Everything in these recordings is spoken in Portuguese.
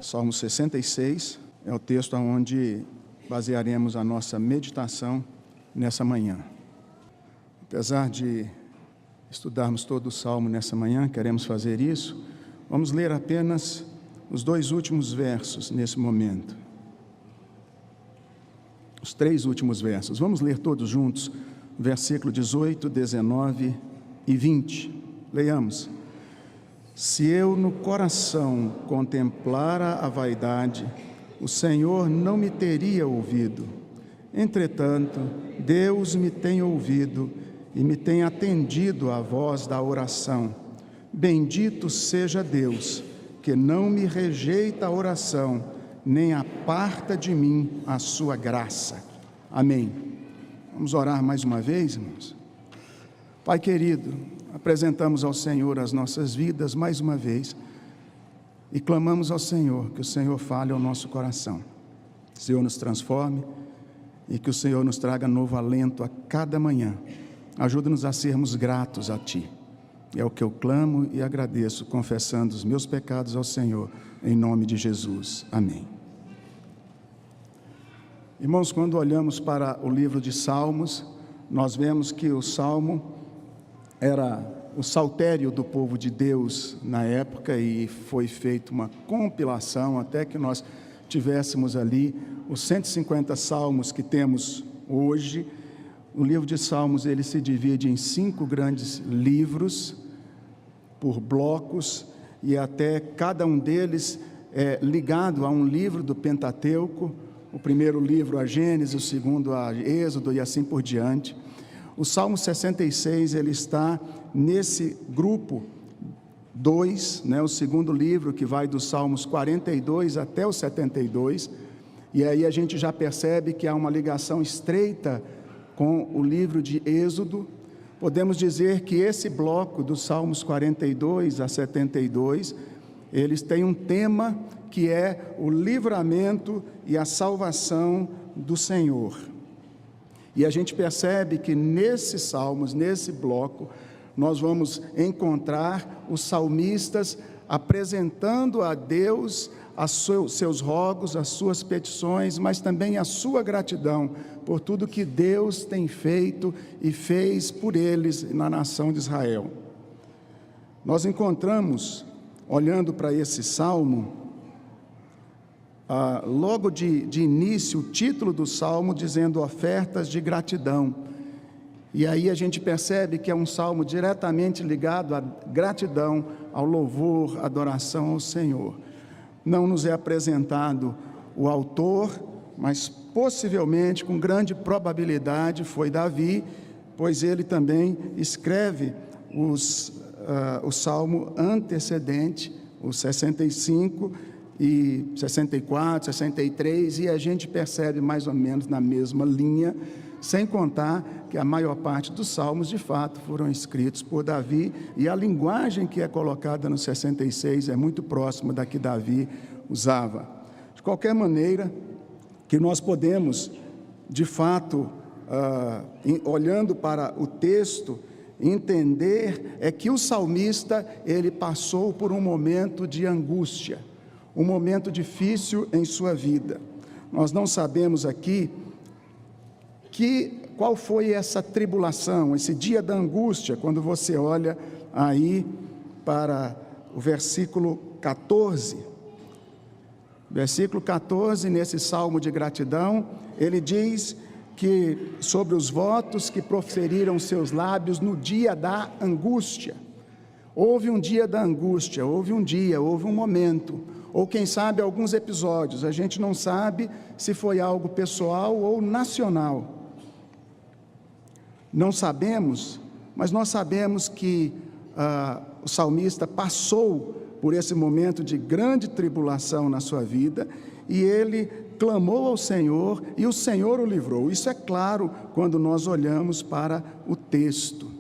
Salmo 66 é o texto onde basearemos a nossa meditação nessa manhã. Apesar de estudarmos todo o Salmo nessa manhã, queremos fazer isso, vamos ler apenas os 2 últimos versos nesse momento. Os 3 últimos versos. Vamos ler todos juntos, versículo 18, 19 e 20. Leiamos. Se eu no coração contemplara a vaidade, o Senhor não me teria ouvido. Entretanto, Deus me tem ouvido e me tem atendido à voz da oração. Bendito seja Deus, que não me rejeita a oração, nem aparta de mim a sua graça. Amém. Vamos orar mais uma vez, irmãos? Pai querido, apresentamos ao Senhor as nossas vidas mais uma vez e clamamos ao Senhor que o Senhor fale ao nosso coração. Que o Senhor nos transforme e que o Senhor nos traga novo alento a cada manhã. Ajuda-nos a sermos gratos a Ti. É o que eu clamo e agradeço, confessando os meus pecados ao Senhor, em nome de Jesus. Amém. Irmãos, quando olhamos para o livro de Salmos, nós vemos que o Salmo era o saltério do povo de Deus na época e foi feita uma compilação até que nós tivéssemos ali os 150 salmos que temos hoje. O livro de Salmos ele se divide em 5 grandes livros por blocos e até cada um deles é ligado a um livro do Pentateuco. O primeiro livro a Gênesis, o segundo a Êxodo e assim por diante. O Salmo 66, ele está nesse grupo 2, o segundo livro que vai dos Salmos 42 até o 72, e aí a gente já percebe que há uma ligação estreita com o livro de Êxodo. Podemos dizer que esse bloco dos Salmos 42 a 72, eles têm um tema que é o livramento e a salvação do Senhor. E a gente percebe que nesses salmos, nesse bloco, nós vamos encontrar os salmistas apresentando a Deus seus rogos, as suas petições, mas também a sua gratidão por tudo que Deus tem feito e fez por eles na nação de Israel. Nós encontramos, olhando para esse salmo, logo de início, o título do salmo dizendo ofertas de gratidão. E aí a gente percebe que é um salmo diretamente ligado à gratidão, ao louvor, à adoração ao Senhor. Não nos é apresentado o autor, mas possivelmente, com grande probabilidade, foi Davi, pois ele também escreve o salmo antecedente, o 65 e 64, 63, e a gente percebe mais ou menos na mesma linha, sem contar que a maior parte dos salmos, de fato, foram escritos por Davi, e a linguagem que é colocada no 66 é muito próxima da que Davi usava. De qualquer maneira, que nós podemos, de fato, olhando para o texto, entender é que o salmista, ele passou por um momento de angústia, um momento difícil em sua vida. Nós não sabemos aqui qual foi essa tribulação, esse dia da angústia, quando você olha aí para o versículo 14. Versículo 14, nesse salmo de gratidão, ele diz que sobre os votos que proferiram seus lábios no dia da angústia. Houve um dia da angústia, houve um momento, ou quem sabe alguns episódios, a gente não sabe se foi algo pessoal ou nacional. Não sabemos, mas nós sabemos que o salmista passou por esse momento de grande tribulação na sua vida, e ele clamou ao Senhor, e o Senhor o livrou. Isso é claro quando nós olhamos para o texto.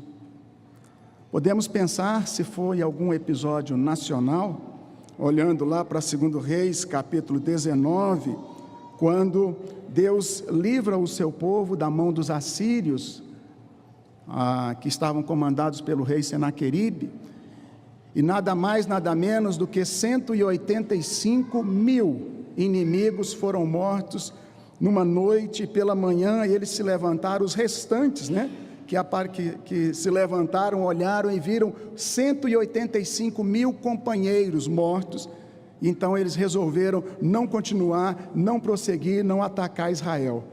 Podemos pensar se foi algum episódio nacional, olhando lá para 2 Reis, capítulo 19, quando Deus livra o seu povo da mão dos assírios, que estavam comandados pelo rei Senaqueribe, e nada mais, nada menos do que 185 mil inimigos foram mortos numa noite, e pela manhã eles se levantaram, os restantes, que se levantaram, olharam e viram 185 mil companheiros mortos. Então eles resolveram não continuar, não prosseguir, não atacar Israel.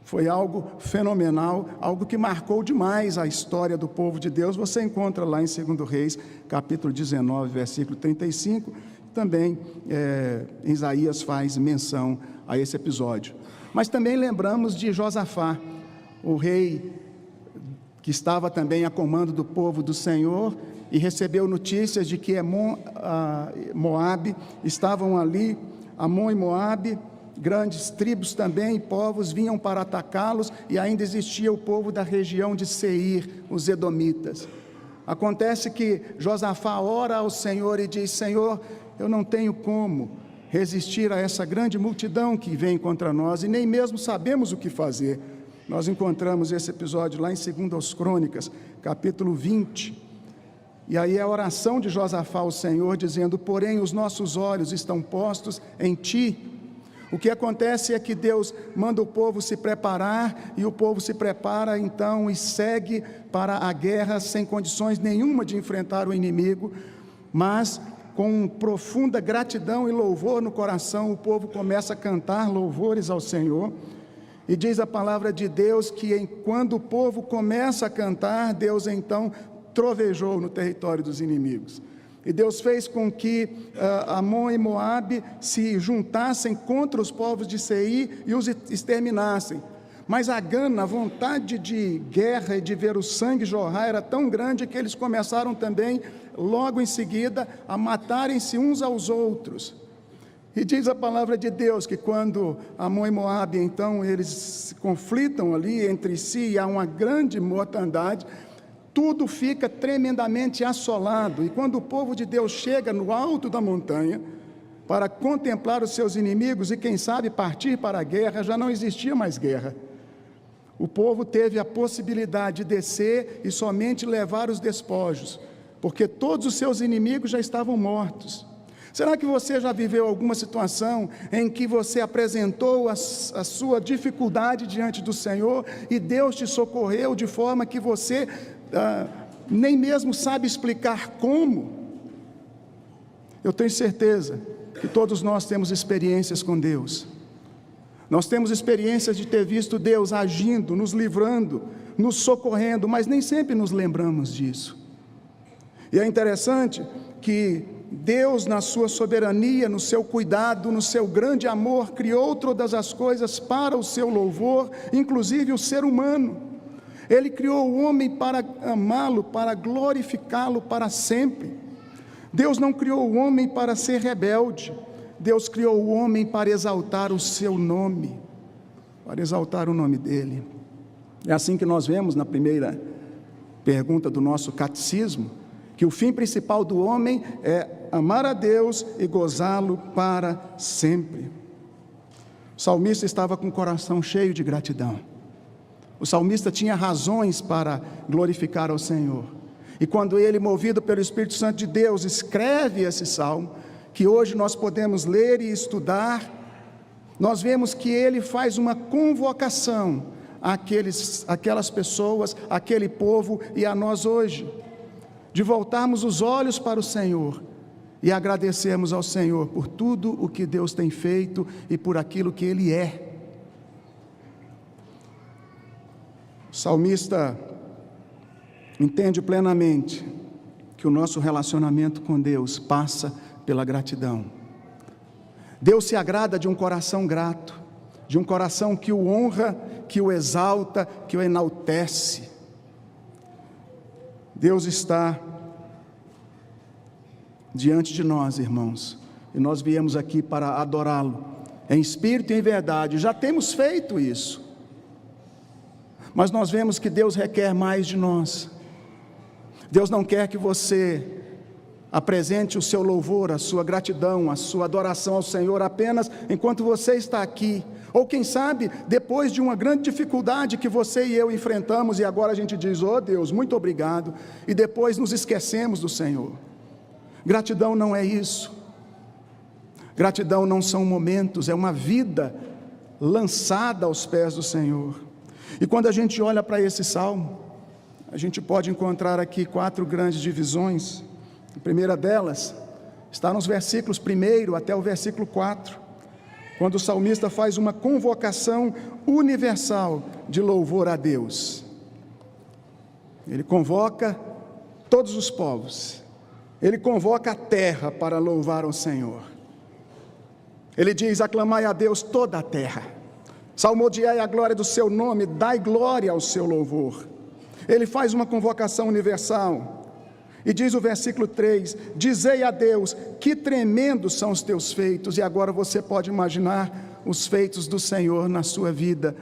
Foi algo fenomenal, algo que marcou demais a história do povo de Deus. Você encontra lá em 2 Reis, capítulo 19, versículo 35, também Isaías faz menção a esse episódio. Mas também lembramos de Josafá, o rei que estava também a comando do povo do Senhor, e recebeu notícias de que Moabe estavam ali, Amon e Moabe, grandes tribos também, povos vinham para atacá-los, e ainda existia o povo da região de Seir, os edomitas. Acontece que Josafá ora ao Senhor e diz: Senhor, eu não tenho como resistir a essa grande multidão que vem contra nós, e nem mesmo sabemos o que fazer. Nós encontramos esse episódio lá em 2 Crônicas, capítulo 20, e aí é a oração de Josafá ao Senhor, dizendo: porém os nossos olhos estão postos em Ti. O que acontece é que Deus manda o povo se preparar, e o povo se prepara então e segue para a guerra sem condições nenhuma de enfrentar o inimigo, mas com profunda gratidão e louvor no coração, o povo começa a cantar louvores ao Senhor. E diz a palavra de Deus que quando o povo começa a cantar, Deus então trovejou no território dos inimigos. E Deus fez com que Amon e Moabe se juntassem contra os povos de Seir e os exterminassem. Mas a gana, a vontade de guerra e de ver o sangue jorrar era tão grande que eles começaram também, logo em seguida, a matarem-se uns aos outros. E diz a palavra de Deus que quando Amon e Moabe, então, eles se conflitam ali entre si, e há uma grande mortandade, tudo fica tremendamente assolado. E quando o povo de Deus chega no alto da montanha para contemplar os seus inimigos e quem sabe partir para a guerra, já não existia mais guerra. O povo teve a possibilidade de descer e somente levar os despojos, porque todos os seus inimigos já estavam mortos. Será que você já viveu alguma situação em que você apresentou a sua dificuldade diante do Senhor e Deus te socorreu de forma que você nem mesmo sabe explicar como? Eu tenho certeza que todos nós temos experiências com Deus. Nós temos experiências de ter visto Deus agindo, nos livrando, nos socorrendo, mas nem sempre nos lembramos disso. E é interessante que Deus, na sua soberania, no seu cuidado, no seu grande amor, criou todas as coisas para o seu louvor, inclusive o ser humano. Ele criou o homem para amá-lo, para glorificá-lo para sempre. Deus não criou o homem para ser rebelde. Deus criou o homem para exaltar o seu nome, para exaltar o nome dele. É assim que nós vemos na primeira pergunta do nosso catecismo, que o fim principal do homem é amar a Deus e gozá-lo para sempre. O salmista estava com o coração cheio de gratidão. O salmista tinha razões para glorificar ao Senhor. E quando ele, movido pelo Espírito Santo de Deus, escreve esse salmo, que hoje nós podemos ler e estudar, nós vemos que ele faz uma convocação àquelas pessoas, àquele povo e a nós hoje, de voltarmos os olhos para o Senhor e agradecermos ao Senhor por tudo o que Deus tem feito e por aquilo que Ele é. O salmista entende plenamente que o nosso relacionamento com Deus passa pela gratidão. Deus se agrada de um coração grato, de um coração que o honra, que o exalta, que o enaltece. Deus está diante de nós, irmãos, e nós viemos aqui para adorá-lo, em espírito e em verdade. Já temos feito isso, mas nós vemos que Deus requer mais de nós. Deus não quer que você apresente o seu louvor, a sua gratidão, a sua adoração ao Senhor apenas enquanto você está aqui, ou quem sabe depois de uma grande dificuldade que você e eu enfrentamos, e agora a gente diz: oh Deus, muito obrigado, e depois nos esquecemos do Senhor. Gratidão não é isso. Gratidão não são momentos, é uma vida lançada aos pés do Senhor. E quando a gente olha para esse salmo, a gente pode encontrar aqui 4 grandes divisões. A primeira delas está nos versículos 1 até o versículo 4, quando o salmista faz uma convocação universal de louvor a Deus. Ele convoca todos os povos, ele convoca a terra para louvar ao Senhor. Ele diz: aclamai a Deus toda a terra, salmodiai a glória do seu nome, dai glória ao seu louvor. Ele faz uma convocação universal, e diz o versículo 3, dizei a Deus, que tremendos são os teus feitos. E agora você pode imaginar os feitos do Senhor na sua vida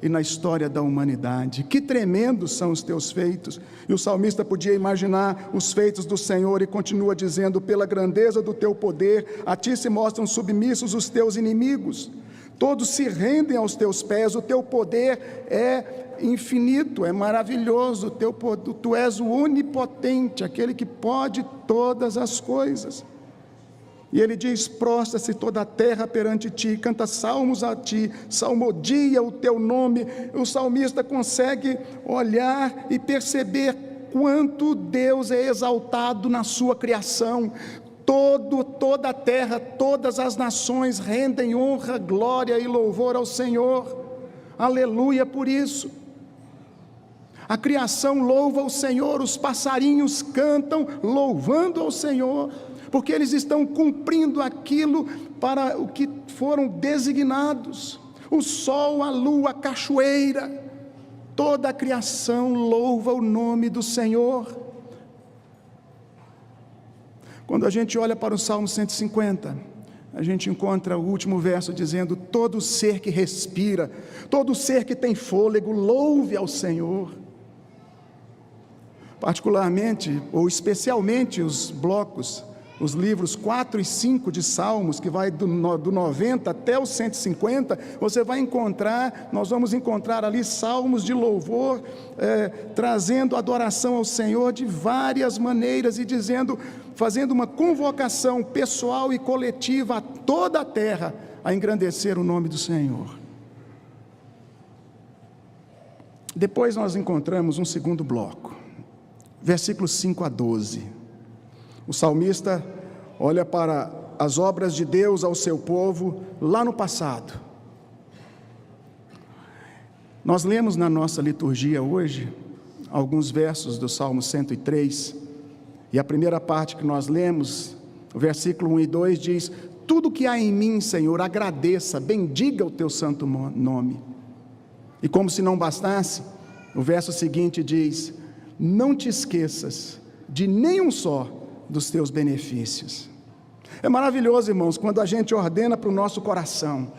e na história da humanidade. Que tremendos são os teus feitos. E o salmista podia imaginar os feitos do Senhor e continua dizendo: pela grandeza do teu poder, a ti se mostram submissos os teus inimigos, todos se rendem aos teus pés. O teu poder é infinito, é maravilhoso, tu és o onipotente, aquele que pode todas as coisas. E ele diz: prostra-se toda a terra perante ti, canta salmos a ti, salmodia o teu nome. O salmista consegue olhar e perceber quanto Deus é exaltado na sua criação. Toda a terra, todas as nações rendem honra, glória e louvor ao Senhor. Aleluia por isso. A criação louva o Senhor, os passarinhos cantam louvando ao Senhor, porque eles estão cumprindo aquilo para o que foram designados. O sol, a lua, a cachoeira, toda a criação louva o nome do Senhor. Quando a gente olha para o Salmo 150, a gente encontra o último verso dizendo: todo ser que respira, todo ser que tem fôlego, louve ao Senhor. Particularmente, ou especialmente os blocos, os livros 4 e 5 de Salmos, que vai do 90 até o 150, nós vamos encontrar ali salmos de louvor, trazendo adoração ao Senhor de várias maneiras e fazendo uma convocação pessoal e coletiva a toda a terra a engrandecer o nome do Senhor. Depois nós encontramos um segundo bloco, versículos 5 a 12. O salmista olha para as obras de Deus ao seu povo lá no passado. Nós lemos na nossa liturgia hoje alguns versos do Salmo 103, e a primeira parte que nós lemos, o versículo 1 e 2 diz: tudo que há em mim, Senhor, agradeça, bendiga o teu santo nome. E como se não bastasse, o verso seguinte diz: não te esqueças de nenhum só dos teus benefícios. É maravilhoso, irmãos, quando a gente ordena para o nosso coração,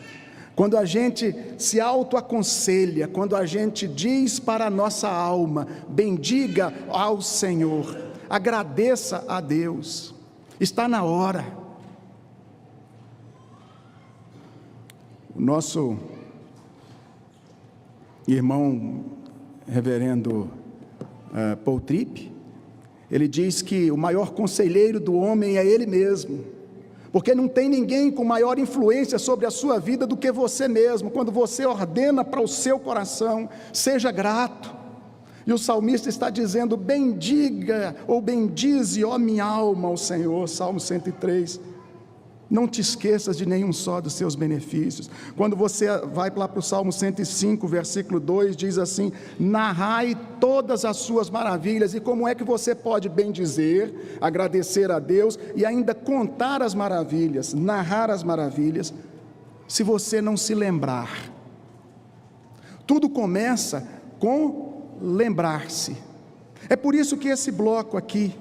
quando a gente se autoaconselha, quando a gente diz para a nossa alma: bendiga ao Senhor, agradeça a Deus. Está na hora. O nosso irmão reverendo Paul Tripp, ele diz que o maior conselheiro do homem é ele mesmo, porque não tem ninguém com maior influência sobre a sua vida do que você mesmo. Quando você ordena para o seu coração: seja grato. E o salmista está dizendo: bendiga ou bendize, ó minha alma, ao Senhor. Salmo 103. Não te esqueças de nenhum só dos seus benefícios. Quando você vai lá para o Salmo 105, versículo 2, diz assim: narrai todas as suas maravilhas. E como é que você pode bendizer, agradecer a Deus e ainda contar as maravilhas, narrar as maravilhas, se você não se lembrar? Tudo começa com lembrar-se. É por isso que esse bloco aqui,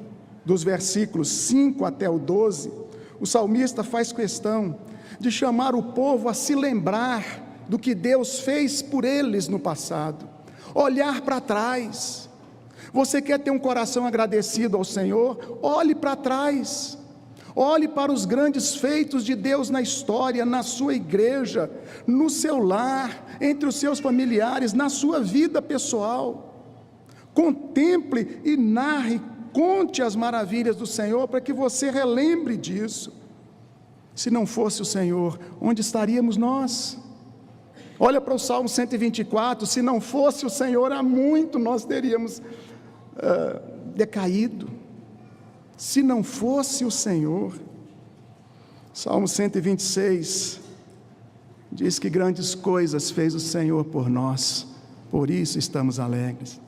dos versículos 5 até o 12, o salmista faz questão de chamar o povo a se lembrar do que Deus fez por eles no passado, olhar para trás. Você quer ter um coração agradecido ao Senhor? Olhe para trás, olhe para os grandes feitos de Deus na história, na sua igreja, no seu lar, entre os seus familiares, na sua vida pessoal. Contemple e narre conte as maravilhas do Senhor para que você relembre disso. Se não fosse o Senhor, onde estaríamos nós? Olha para o Salmo 124, se não fosse o Senhor, há muito nós teríamos decaído. Se não fosse o Senhor. Salmo 126 diz que grandes coisas fez o Senhor por nós, por isso estamos alegres.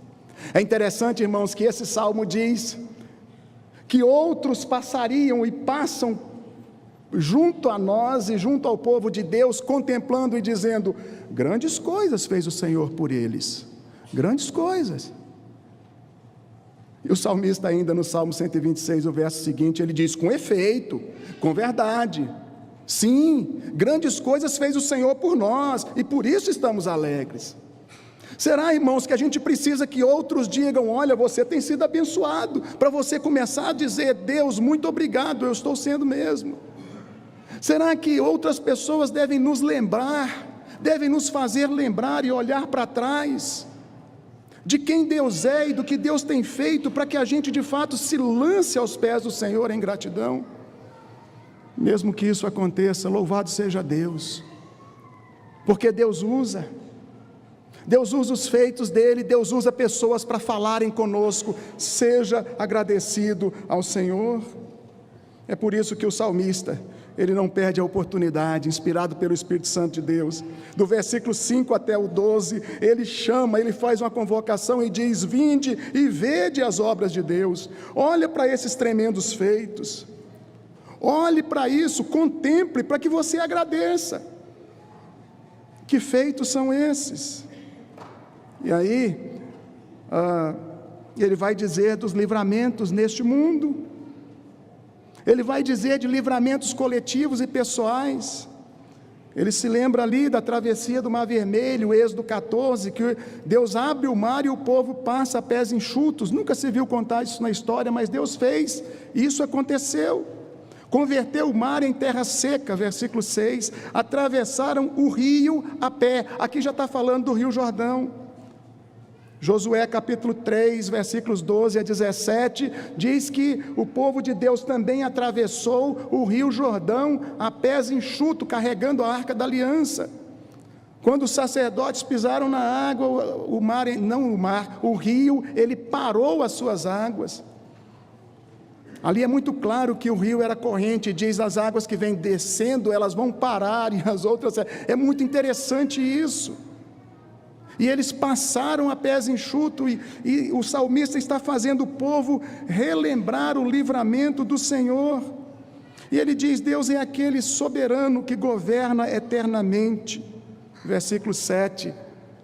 É interessante, irmãos, que esse salmo diz que outros passariam e passam junto a nós e junto ao povo de Deus, contemplando e dizendo: grandes coisas fez o Senhor por eles, grandes coisas. E o salmista ainda no Salmo 126, o verso seguinte, ele diz: com efeito, com verdade, sim, grandes coisas fez o Senhor por nós, e por isso estamos alegres. Será, irmãos, que a gente precisa que outros digam: olha, você tem sido abençoado, para você começar a dizer: Deus, muito obrigado, eu estou sendo mesmo. Será que outras pessoas devem nos lembrar, devem nos fazer lembrar e olhar para trás de quem Deus é e do que Deus tem feito, para que a gente de fato se lance aos pés do Senhor em gratidão? Mesmo que isso aconteça, louvado seja Deus, porque Deus usa os feitos dele, Deus usa pessoas para falarem conosco. Seja agradecido ao Senhor. É por isso que o salmista, ele não perde a oportunidade, inspirado pelo Espírito Santo de Deus. Do versículo 5 até o 12, ele chama, ele faz uma convocação e diz: vinde e vede as obras de Deus. Olha para esses tremendos feitos, olhe para isso, contemple, para que você agradeça. Que feitos são esses? E aí, ele vai dizer dos livramentos neste mundo, ele vai dizer de livramentos coletivos e pessoais. Ele se lembra ali da travessia do Mar Vermelho, Êxodo 14, que Deus abre o mar e o povo passa a pés enxutos. Nunca se viu contar isso na história, mas Deus fez, e isso aconteceu. Converteu o mar em terra seca, versículo 6, atravessaram o rio a pé. Aqui já está falando do Rio Jordão. Josué capítulo 3, versículos 12 a 17, diz que o povo de Deus também atravessou o Rio Jordão a pés enxutos, carregando a Arca da Aliança. Quando os sacerdotes pisaram na água, o rio, ele parou as suas águas. Ali é muito claro que o rio era corrente, diz: as águas que vêm descendo, elas vão parar, e as outras... É muito interessante isso. E eles passaram a pés enxutos, e o salmista está fazendo o povo relembrar o livramento do Senhor. E ele diz: Deus é aquele soberano que governa eternamente. Versículo 7,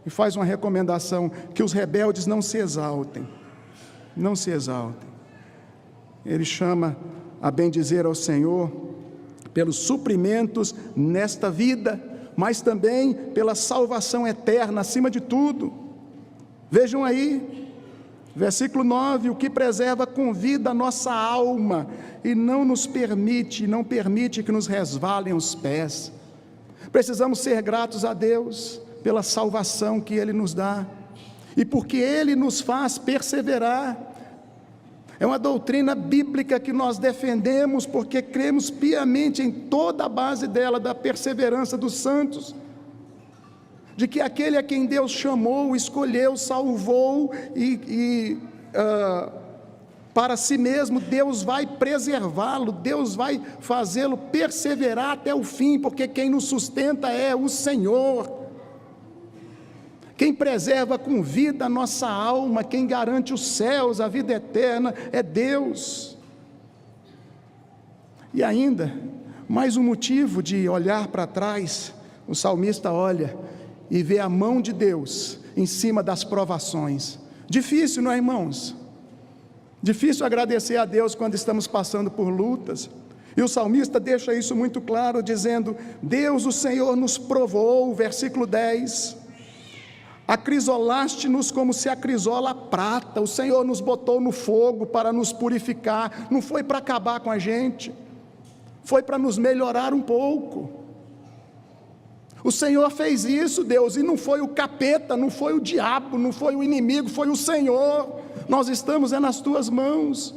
e faz uma recomendação: que os rebeldes não se exaltem, não se exaltem. Ele chama a bendizer ao Senhor pelos suprimentos nesta vida, mas também pela salvação eterna, acima de tudo. Vejam aí, versículo 9: o que preserva com vida a nossa alma, e não permite que nos resvalem os pés. Precisamos ser gratos a Deus pela salvação que Ele nos dá, e porque Ele nos faz perseverar. É uma doutrina bíblica que nós defendemos, porque cremos piamente em toda a base dela, da perseverança dos santos, de que aquele a quem Deus chamou, escolheu, salvou para si mesmo, Deus vai preservá-lo, Deus vai fazê-lo perseverar até o fim, porque quem nos sustenta é o Senhor. Quem preserva com vida a nossa alma, quem garante os céus, a vida eterna, é Deus. E ainda, mais um motivo de olhar para trás, o salmista olha e vê a mão de Deus em cima das provações. Difícil, não é, irmãos? Difícil agradecer a Deus quando estamos passando por lutas. E o salmista deixa isso muito claro, dizendo: Deus, o Senhor, nos provou, versículo 10, acrisolaste-nos como se acrisola a prata. O Senhor nos botou no fogo para nos purificar. Não foi para acabar com a gente, foi para nos melhorar um pouco. O Senhor fez isso, Deus, e não foi o capeta, não foi o diabo, não foi o inimigo, foi o Senhor. nós estamos nas tuas mãos,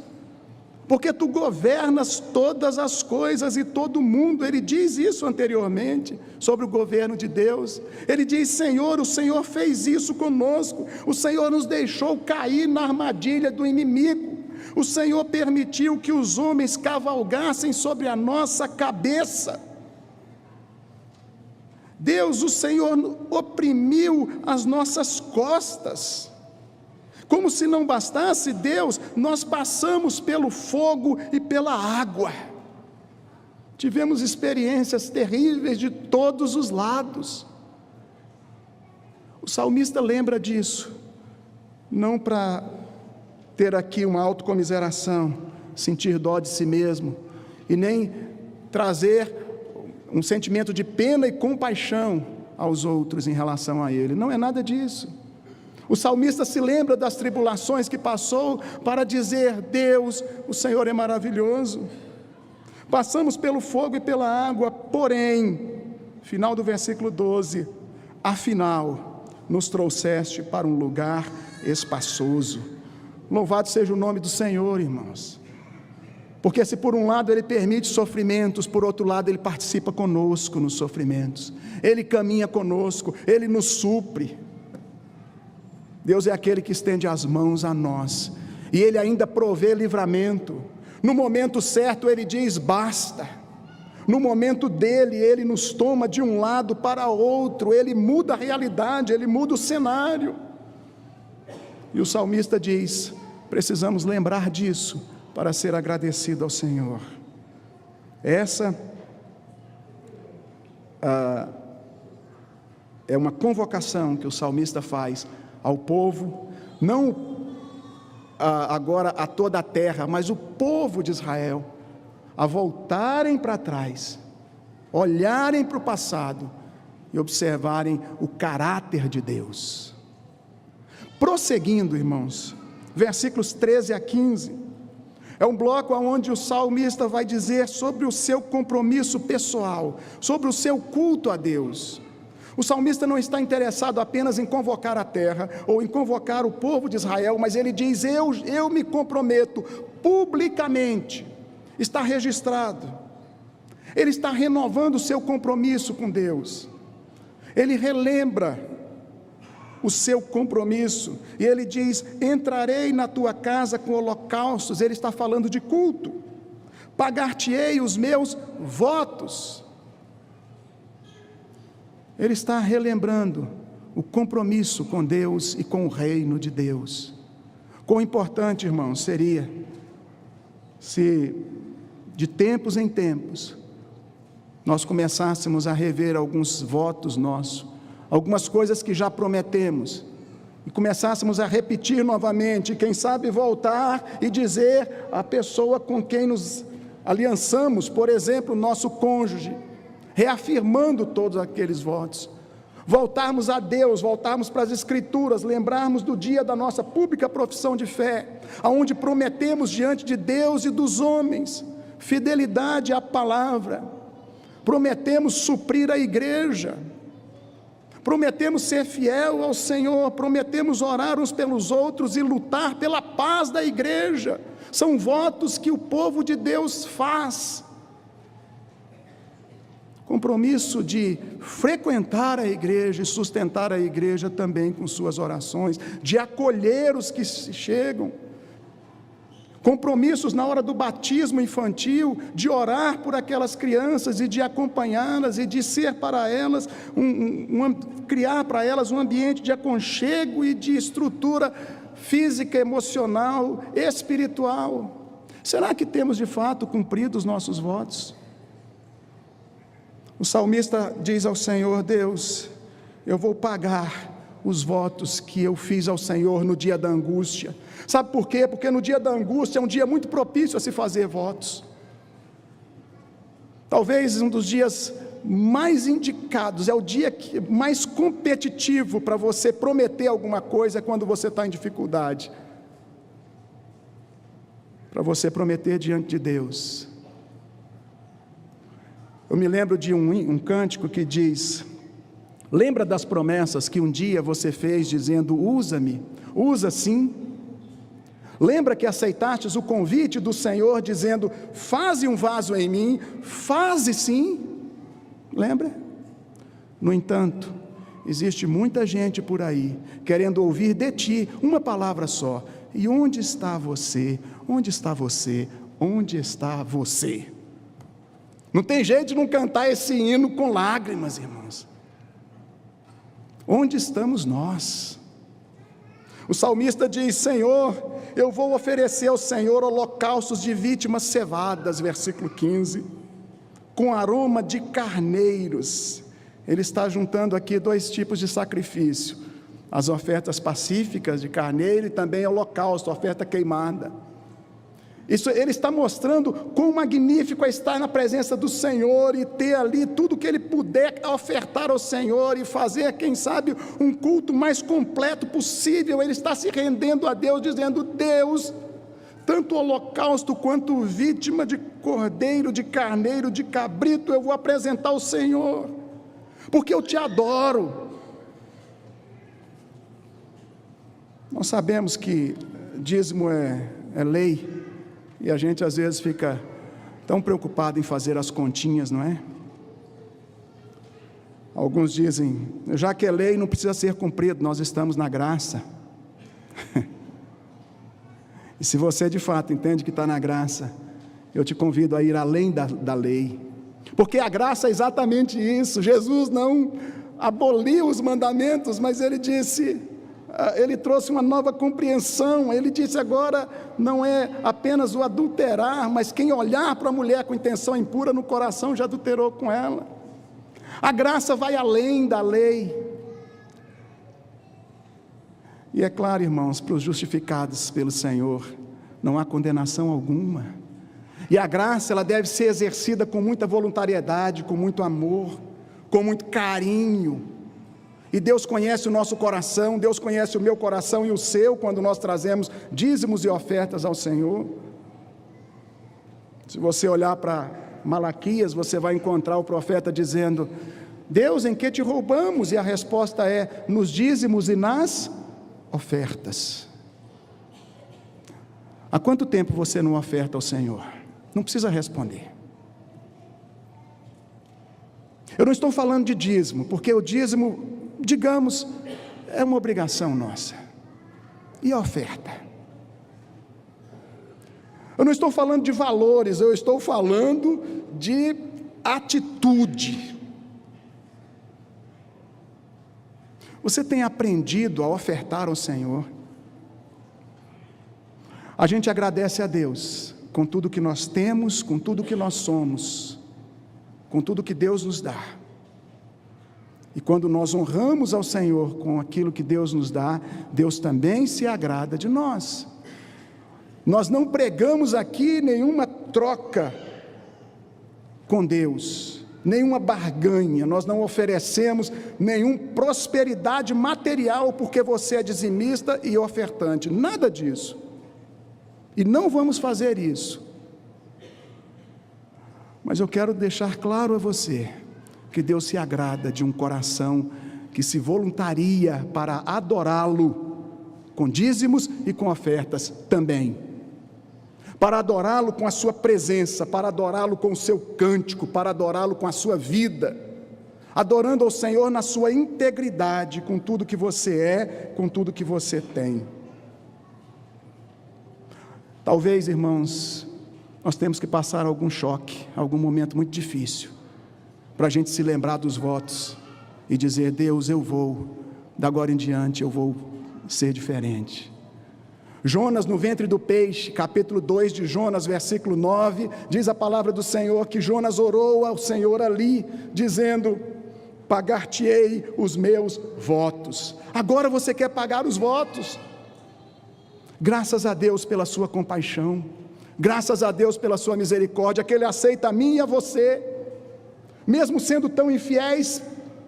porque tu governas todas as coisas e todo mundo. Ele diz isso anteriormente, sobre o governo de Deus. Ele diz: Senhor, o Senhor fez isso conosco, o Senhor nos deixou cair na armadilha do inimigo, o Senhor permitiu que os homens cavalgassem sobre a nossa cabeça. Deus, o Senhor oprimiu as nossas costas. Como se não bastasse, Deus, nós passamos pelo fogo e pela água. Tivemos experiências terríveis de todos os lados. O salmista lembra disso, não para ter aqui uma autocomiseração, sentir dó de si mesmo, e nem trazer um sentimento de pena e compaixão aos outros em relação a ele. Não é nada disso. O salmista se lembra das tribulações que passou para dizer: Deus, o Senhor é maravilhoso. Passamos pelo fogo e pela água, porém, final do versículo 12, afinal, nos trouxeste para um lugar espaçoso. Louvado seja o nome do Senhor, irmãos. Porque se por um lado Ele permite sofrimentos, por outro lado Ele participa conosco nos sofrimentos. Ele caminha conosco, Ele nos supre. Deus é aquele que estende as mãos a nós, e Ele ainda provê livramento. No momento certo Ele diz basta. No momento dele, Ele nos toma de um lado para outro, Ele muda a realidade, Ele muda o cenário. E o salmista diz: precisamos lembrar disso para ser agradecido ao Senhor. Essa é uma convocação que o salmista faz ao povo, não agora a toda a terra, mas o povo de Israel, a voltarem para trás, olharem para o passado e observarem o caráter de Deus. Prosseguindo, irmãos, versículos 13 a 15, é um bloco onde o salmista vai dizer sobre o seu compromisso pessoal, sobre o seu culto a Deus. O salmista não está interessado apenas em convocar a terra, ou em convocar o povo de Israel, mas ele diz: eu me comprometo publicamente. Está registrado. Ele está renovando o seu compromisso com Deus. Ele relembra o seu compromisso, e ele diz: entrarei na tua casa com holocaustos. Ele está falando de culto. Pagar-te-ei os meus votos. Ele está relembrando o compromisso com Deus e com o reino de Deus. Quão importante, irmãos, seria se de tempos em tempos nós começássemos a rever alguns votos nossos, algumas coisas que já prometemos, e começássemos a repetir novamente, quem sabe voltar e dizer à pessoa com quem nos aliançamos, por exemplo, nosso cônjuge, reafirmando todos aqueles votos, voltarmos a Deus, voltarmos para as Escrituras, lembrarmos do dia da nossa pública profissão de fé, aonde prometemos diante de Deus e dos homens, fidelidade à palavra, prometemos suprir a igreja, prometemos ser fiel ao Senhor, prometemos orar uns pelos outros e lutar pela paz da igreja. São votos que o povo de Deus faz. Compromisso de frequentar a igreja e sustentar a igreja também com suas orações, de acolher os que chegam. Compromissos na hora do batismo infantil, de orar por aquelas crianças e de acompanhá-las e de ser para elas, criar para elas um ambiente de aconchego e de estrutura física, emocional, espiritual. Será que temos de fato cumprido os nossos votos? O salmista diz ao Senhor: Deus, eu vou pagar os votos que eu fiz ao Senhor no dia da angústia. Sabe por quê? Porque no dia da angústia é um dia muito propício a se fazer votos. Talvez um dos dias mais indicados, é o dia mais competitivo para você prometer alguma coisa quando você está em dificuldade. Para você prometer diante de Deus. Eu me lembro de um cântico que diz: lembra das promessas que um dia você fez dizendo: usa-me, usa sim, Lembra que aceitastes o convite do Senhor, dizendo: faze um vaso em mim? Faze sim. Lembra? No entanto, existe muita gente por aí, querendo ouvir de ti uma palavra só: e onde está você? Onde está você? Onde está você? Não tem jeito de não cantar esse hino com lágrimas, irmãos. Onde estamos nós? O salmista diz: Senhor, eu vou oferecer ao Senhor holocaustos de vítimas cevadas, versículo 15, com aroma de carneiros. Ele está juntando aqui dois tipos de sacrifício: as ofertas pacíficas de carneiro e também holocausto, oferta queimada. Isso, ele está mostrando quão magnífico é estar na presença do Senhor e ter ali tudo que ele puder ofertar ao Senhor e fazer, quem sabe, um culto mais completo possível. Ele está se rendendo a Deus, dizendo: Deus, tanto holocausto quanto vítima de cordeiro, de carneiro, de cabrito, eu vou apresentar ao Senhor, porque eu te adoro. Nós sabemos que dízimo é lei, e a gente às vezes fica tão preocupado em fazer as continhas, não é? Alguns dizem: já que é lei, não precisa ser cumprido, nós estamos na graça. E se você de fato entende que está na graça, eu te convido a ir além da lei, porque a graça é exatamente isso. Jesus não aboliu os mandamentos, mas ele disse, ele trouxe uma nova compreensão. Ele disse: agora não é apenas o adulterar, mas quem olhar para a mulher com intenção impura no coração já adulterou com ela. A graça vai além da lei. E é claro, irmãos, para os justificados pelo Senhor, não há condenação alguma. E a graça, ela deve ser exercida com muita voluntariedade, com muito amor, com muito carinho. E Deus conhece o nosso coração, Deus conhece o meu coração e o seu, quando nós trazemos dízimos e ofertas ao Senhor. Se você olhar para Malaquias, você vai encontrar o profeta dizendo: Deus, em que te roubamos? E a resposta é: nos dízimos e nas ofertas. Há quanto tempo você não oferta ao Senhor? Não precisa responder. Eu não estou falando de dízimo, porque o dízimo, digamos, é uma obrigação nossa. E a oferta? Eu não estou falando de valores, eu estou falando de atitude. Você tem aprendido a ofertar ao Senhor? A gente agradece a Deus com tudo que nós temos, com tudo que nós somos, com tudo que Deus nos dá. E quando nós honramos ao Senhor com aquilo que Deus nos dá, Deus também se agrada de nós. Nós não pregamos aqui nenhuma troca com Deus, nenhuma barganha. Nós não oferecemos nenhuma prosperidade material porque você é dizimista e ofertante, nada disso. E não vamos fazer isso. Mas eu quero deixar claro a você que Deus se agrada de um coração que se voluntaria para adorá-lo com dízimos e com ofertas também, para adorá-lo com a sua presença, para adorá-lo com o seu cântico, para adorá-lo com a sua vida, adorando ao Senhor na sua integridade, com tudo que você é, com tudo que você tem. Talvez, irmãos, nós temos que passar algum choque, algum momento muito difícil, para a gente se lembrar dos votos e dizer: Deus, eu vou, da agora em diante eu vou ser diferente. Jonas no ventre do peixe, capítulo 2 de Jonas, versículo 9, diz a palavra do Senhor que Jonas orou ao Senhor ali, dizendo: pagar-te-ei os meus votos. Agora você quer pagar os votos? Graças a Deus pela sua compaixão, graças a Deus pela sua misericórdia, que Ele aceita a mim e a você, mesmo sendo tão infiéis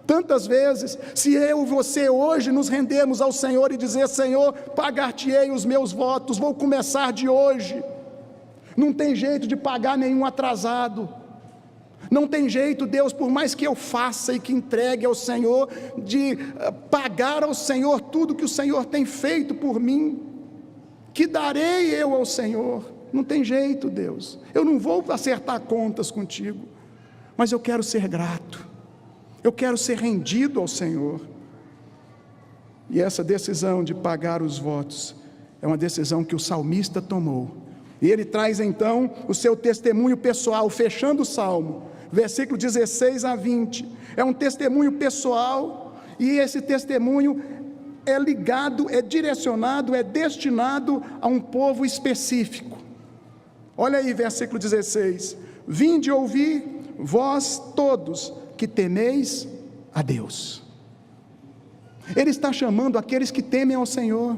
tantas vezes. Se eu e você hoje nos rendermos ao Senhor e dizer: Senhor, pagar-te-ei os meus votos, vou começar de hoje, não tem jeito de pagar nenhum atrasado, não tem jeito, Deus, por mais que eu faça e que entregue ao Senhor, de pagar ao Senhor tudo que o Senhor tem feito por mim. Que darei eu ao Senhor? Não tem jeito, Deus, eu não vou acertar contas contigo, mas eu quero ser grato, eu quero ser rendido ao Senhor. E essa decisão de pagar os votos é uma decisão que o salmista tomou, e ele traz então o seu testemunho pessoal, fechando o salmo, versículo 16 a 20, é um testemunho pessoal, e esse testemunho é ligado, é direcionado, é destinado a um povo específico. Olha aí, versículo 16: vinde ouvir, vós todos que temeis a Deus. Ele está chamando aqueles que temem ao Senhor,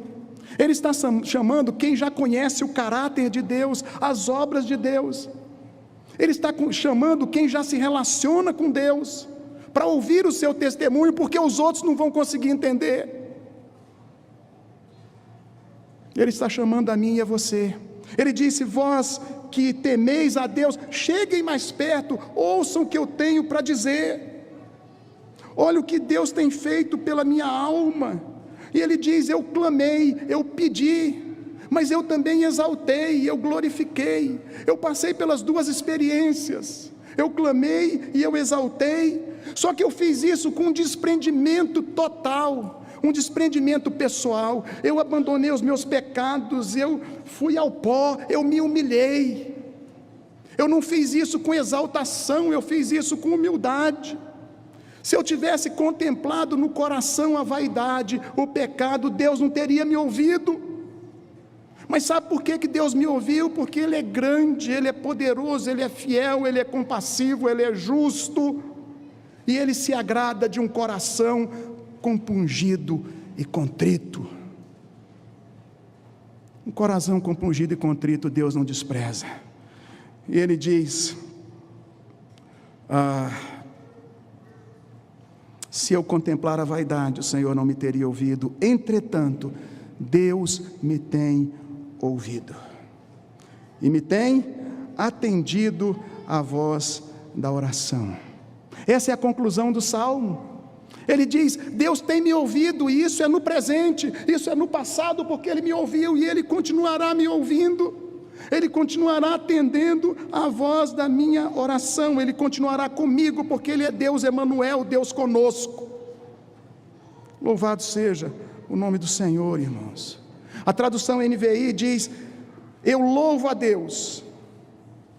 ele está chamando quem já conhece o caráter de Deus, as obras de Deus, ele está chamando quem já se relaciona com Deus, para ouvir o seu testemunho, porque os outros não vão conseguir entender. Ele está chamando a mim e a você. Ele disse: vós que temeis a Deus, cheguem mais perto, ouçam o que eu tenho para dizer. Olha o que Deus tem feito pela minha alma. E ele diz: eu clamei, eu pedi, mas eu também exaltei, eu glorifiquei. Eu passei pelas duas experiências, eu clamei e eu exaltei, só que eu fiz isso com um desprendimento total, um desprendimento pessoal. Eu abandonei os meus pecados, eu fui ao pó, eu me humilhei. Eu não fiz isso com exaltação, eu fiz isso com humildade. Se eu tivesse contemplado no coração a vaidade, o pecado, Deus não teria me ouvido. Mas sabe por que Deus me ouviu? Porque Ele é grande, Ele é poderoso, Ele é fiel, Ele é compassivo, Ele é justo, e Ele se agrada de um coração compungido e contrito. Um coração compungido e contrito Deus não despreza. E Ele diz: se eu contemplar a vaidade, o Senhor não me teria ouvido. Entretanto, Deus me tem ouvido e me tem atendido à voz da oração. Essa é a conclusão do salmo. Ele diz: Deus tem me ouvido, e isso é no presente, isso é no passado, porque Ele me ouviu, e Ele continuará me ouvindo, Ele continuará atendendo à voz da minha oração, Ele continuará comigo, porque Ele é Deus Emanuel, Deus conosco. Louvado seja o nome do Senhor, irmãos. A tradução NVI diz: eu louvo a Deus,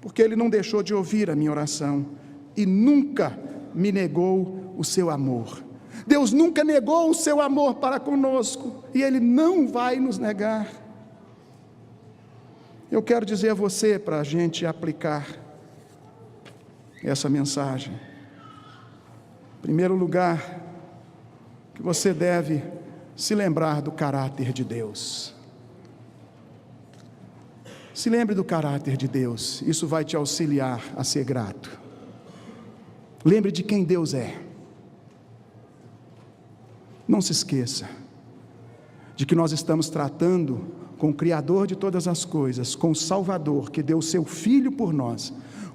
porque Ele não deixou de ouvir a minha oração, e nunca me negou o seu amor. Deus nunca negou o seu amor para conosco, e Ele não vai nos negar. Eu quero dizer a você, para a gente aplicar essa mensagem, em primeiro lugar, que você deve se lembrar do caráter de Deus. Se lembre do caráter de Deus, isso vai te auxiliar a ser grato. Lembre de quem Deus é. Não se esqueça de que nós estamos tratando com o Criador de todas as coisas, com o Salvador que deu o seu Filho por nós,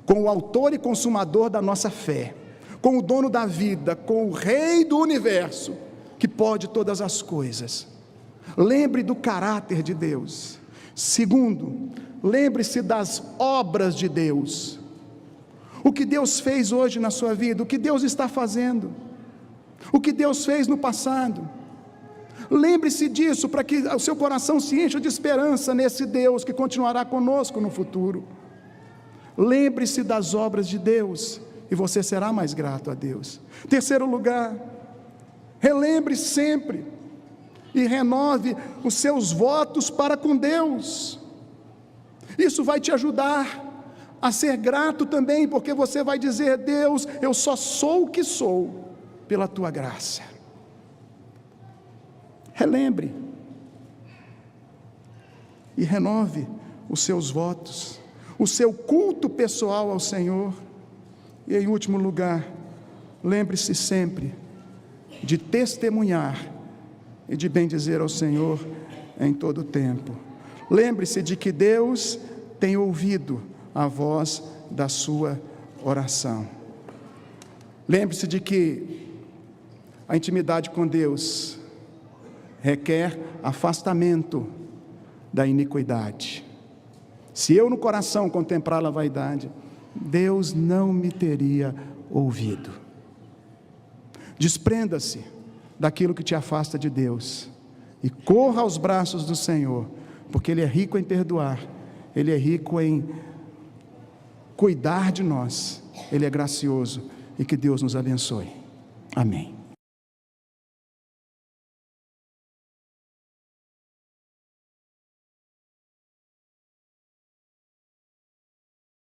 com o autor e consumador da nossa fé, com o dono da vida, com o Rei do universo, que pode todas as coisas. Lembre do caráter de Deus. Segundo, lembre-se das obras de Deus. O que Deus fez hoje na sua vida, o que Deus está fazendo, o que Deus fez no passado. Lembre-se disso, para que o seu coração se encha de esperança nesse Deus que continuará conosco no futuro. Lembre-se das obras de Deus, e você será mais grato a Deus. Terceiro lugar, relembre sempre e renove os seus votos para com Deus. Isso vai te ajudar a ser grato também, porque você vai dizer: Deus, eu só sou o que sou pela tua graça. Relembre e renove os seus votos, o seu culto pessoal ao Senhor. E em último lugar, lembre-se sempre de testemunhar e de bendizer ao Senhor em todo o tempo. Lembre-se de que Deus tem ouvido a voz da sua oração. Lembre-se de que a intimidade com Deus requer afastamento da iniquidade. Se eu no coração contemplar a vaidade, Deus não me teria ouvido. Desprenda-se daquilo que te afasta de Deus e corra aos braços do Senhor, porque Ele é rico em perdoar, Ele é rico em cuidar de nós, Ele é gracioso, e que Deus nos abençoe. Amém.